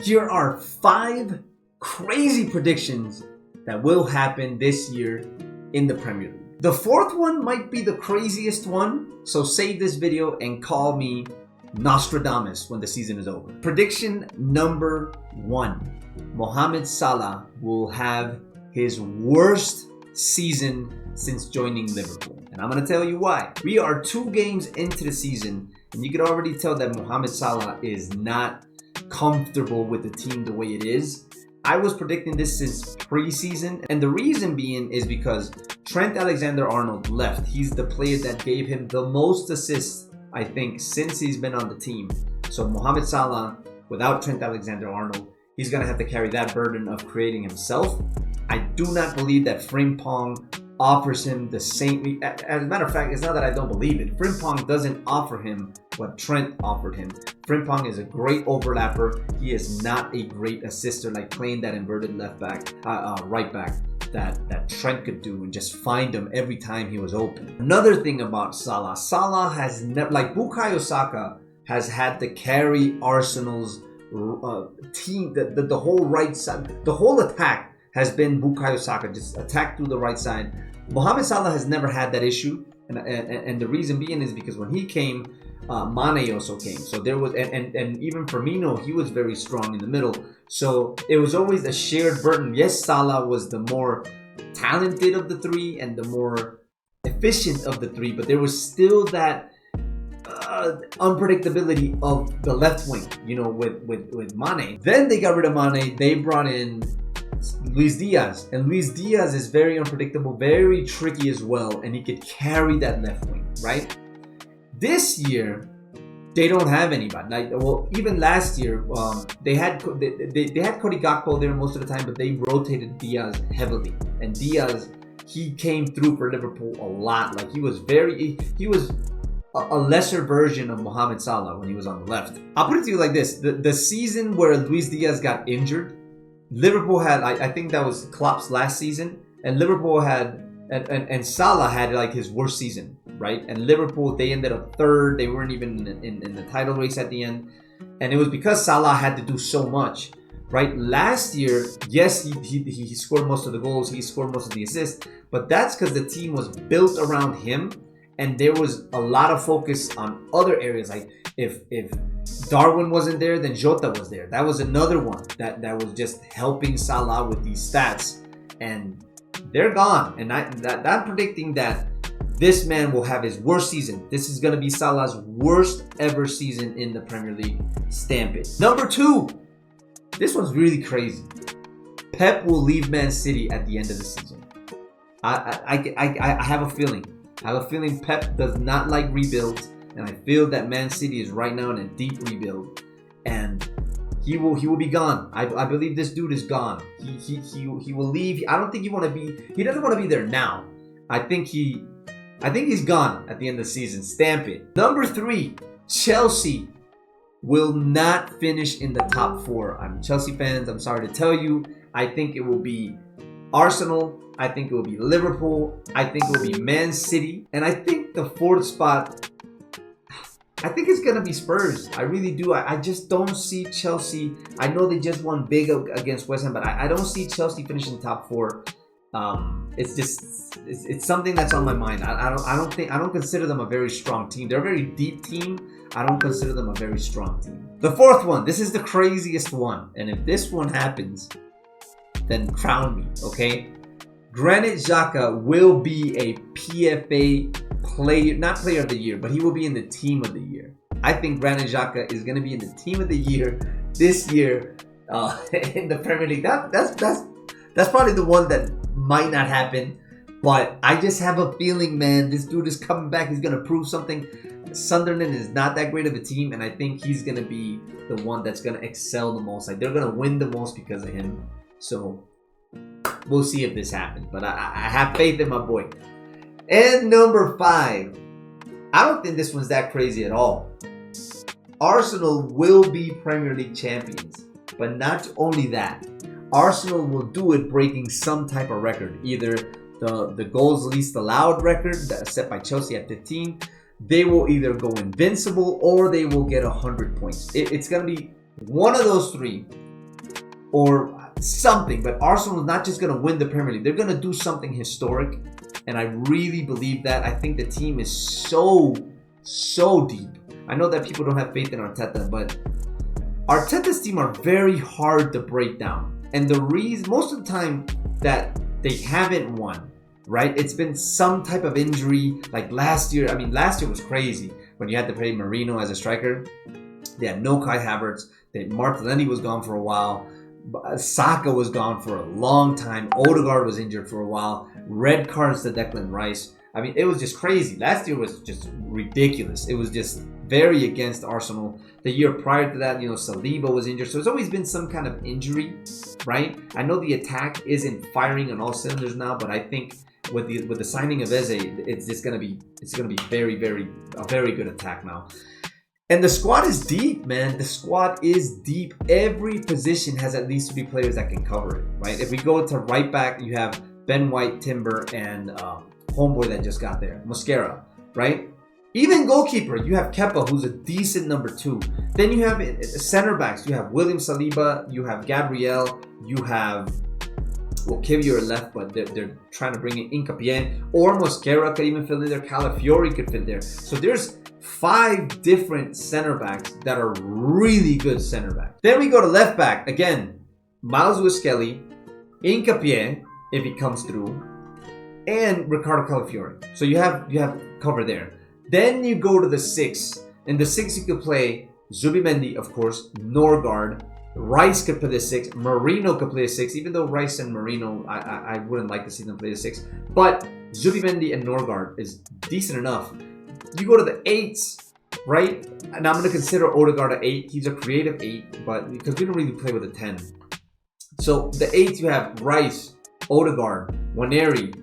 Here are 5 crazy predictions that will happen this year in the Premier League. The 4th one might be the craziest one, so save this video and call me Nostradamus when the season is over. Prediction number 1. Mohamed Salah will have his worst season since joining Liverpool. And I'm going to tell you why. We are 2 games into the season, and you can already tell that Mohamed Salah is not comfortable with the team the way it is. I was predicting this since preseason, and the reason being is because Trent Alexander-Arnold left. He's the player that gave him the most assists, I think, since he's been on the team. So Mohamed Salah, without Trent Alexander-Arnold, he's going to have to carry that burden of creating himself. I do not believe that Frimpong offers him the same. As a matter of fact, it's not that I don't believe it. Frimpong doesn't offer him what Trent offered him. Frimpong is a great overlapper. He is not a great assister, like playing that inverted left back, right back that Trent could do and just find him every time he was open. Another thing about Salah has never, like Bukayo Saka has had to carry Arsenal's team, the whole right side, the whole attack has been Bukayo Saka, just attack through the right side. Mohamed Salah has never had that issue, and the reason being is because when he came, Mane also came. So there was, and even Firmino, he was very strong in the middle. So it was always a shared burden. Yes, Salah was the more talented of the 3 and the more efficient of the 3, but there was still that unpredictability of the left wing, you know, with Mane. Then they got rid of Mane. They brought in Luis Diaz, and Luis Diaz is very unpredictable, very tricky as well, and he could carry that left wing, right? This year, they don't have anybody. Like, well, even last year, they had Cody Gakpo there most of the time, but they rotated Diaz heavily, and Diaz, he came through for Liverpool a lot. Like he was a lesser version of Mohamed Salah when he was on the left. I'll put it to you like this: the season where Luis Diaz got injured, Liverpool had, I think that was Klopp's last season, and Liverpool had, and Salah had like his worst season, right? And Liverpool, they ended up 3rd. They weren't even in the title race at the end. And it was because Salah had to do so much, right? Last year, yes, he scored most of the goals. He scored most of the assists. But that's because the team was built around him. And there was a lot of focus on other areas. Like if Darwin wasn't there, then Jota was there. That was another one that was just helping Salah with these stats. And they're gone. And I'm predicting that this man will have his worst season. This is going to be Salah's worst ever season in the Premier League. Stamp it. Number 2. This one's really crazy. Pep will leave Man City at the end of the season. I have a feeling. I have a feeling Pep does not like rebuilds, and I feel that Man City is right now in a deep rebuild, and he will be gone. I believe this dude is gone. He will leave. I don't think he doesn't want to be there now. I think he's gone at the end of the season. Stamp it. Number 3, Chelsea will not finish in the top 4. I'm Chelsea fans. I'm sorry to tell you. I think it will be Arsenal. I think it will be Liverpool. I think it will be Man City. And I think the 4th spot, I think it's going to be Spurs. I really do. I just don't see Chelsea. I know they just won big against West Ham, but I don't see Chelsea finishing top 4. It's something that's on my mind. I don't consider them a very strong team. They're a very deep team. I don't consider them a very strong team. The 4th one, this is the craziest one. And if this one happens, then crown me, okay? Granit Xhaka will be a PFA player, not player of the year, but he will be in the team of the year. I think Granit Xhaka is going to be in the team of the year this year in the Premier League. That's probably the one that might not happen, but I just have a feeling, man, this dude is coming back. He's going to prove something. Sunderland is not that great of a team, and I think he's going to be the one that's going to excel the most. Like, they're going to win the most because of him. So we'll see if this happens, but I have faith in my boy. And number 5, I don't think this one's that crazy at all. Arsenal will be Premier League champions, but not only that, Arsenal will do it breaking some type of record, either the goals least allowed record set by Chelsea at 15. They will either go invincible or they will get 100 points. It's going to be one of those 3. or something. But Arsenal is not just going to win the Premier League. They're going to do something historic. And I really believe that. I think the team is so deep. I know that people don't have faith in Arteta, but Arteta's team are very hard to break down. And the reason, most of the time that they haven't won, right? It's been some type of injury. Like last year, I mean, last year was crazy when you had to play Marino as a striker. They had no Kai Havertz. Martinelli was gone for a while. Saka was gone for a long time. Odegaard was injured for a while. Red cards to Declan Rice. I mean, it was just crazy. Last year was just ridiculous. It was just very against Arsenal. The year prior to that, Saliba was injured. So it's always been some kind of injury, right? I know the attack isn't firing on all cylinders now, but I think with the signing of Eze, it's gonna be very a very good attack now. And the squad is deep, man. The squad is deep. Every position has at least 3 players that can cover it, right? If we go to right back, you have Ben White, Timber, and homeboy that just got there, Mosquera, right? Even goalkeeper, you have Kepa, who's a decent number 2. Then you have center backs. You have William Saliba, you have Gabriel, you have Kivio left, but they're trying to bring in Hincapié, or Mosquera could even fill in there. Calafiori could fit there. So there's 5 different center backs that are really good center backs. Then we go to left back. Again, Miles Lewis-Skelly, Hincapié, if he comes through, and Ricardo Calafiori. So you have cover there. Then you go to the 6. In the 6 you could play Zubimendi, of course, Norgard, Rice could play the 6, Marino could play the 6, even though Rice and Marino, I wouldn't like to see them play the 6. But Zubimendi and Norgard is decent enough. You go to the 8s, right? And I'm going to consider Odegaard an 8. He's a creative 8, but because we don't really play with a 10. So the 8s you have Rice, Odegaard, Nwaneri,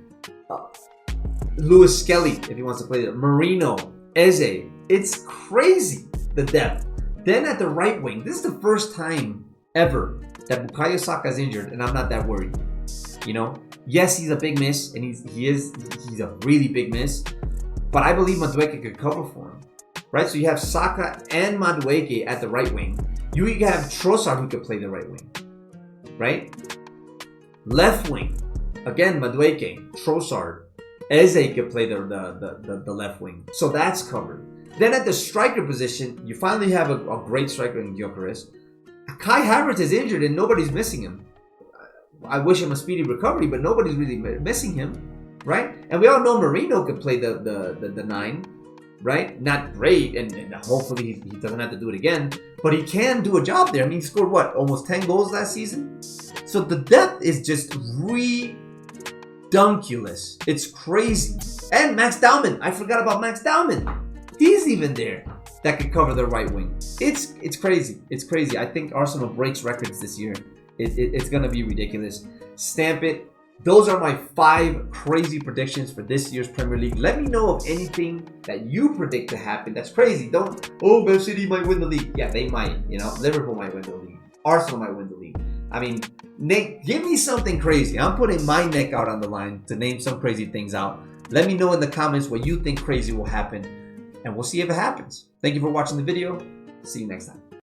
Lewis-Skelly, if he wants to play there, Marino, Eze. It's crazy, the depth. Then at the right wing, this is the first time ever that Bukayo Saka is injured, and I'm not that worried. Yes, he's a big miss, and he's a really big miss. But I believe Madueke could cover for him, right? So you have Saka and Madueke at the right wing. You have Trossard who could play the right wing, right? Left wing, again Madueke, Trossard, Eze could play the left wing. So that's covered. Then at the striker position, you finally have a great striker in Gyökeres. Kai Havertz is injured and nobody's missing him. I wish him a speedy recovery, but nobody's really missing him. Right? And we all know Marino could play the 9, right? Not great, and hopefully he doesn't have to do it again, but he can do a job there. I mean, he scored, almost 10 goals last season? So the depth is just redunculous. It's crazy. And Max Dowman. I forgot about Max Dowman. He's even there that could cover the right wing. It's crazy. It's crazy. I think Arsenal breaks records this year. It's going to be ridiculous. Stamp it. Those are my 5 crazy predictions for this year's Premier League. Let me know of anything that you predict to happen. That's crazy. Man City might win the league. Yeah, they might. Liverpool might win the league. Arsenal might win the league. I mean, Nick, give me something crazy. I'm putting my neck out on the line to name some crazy things out. Let me know in the comments what you think crazy will happen, and we'll see if it happens. Thank you for watching the video. See you next time.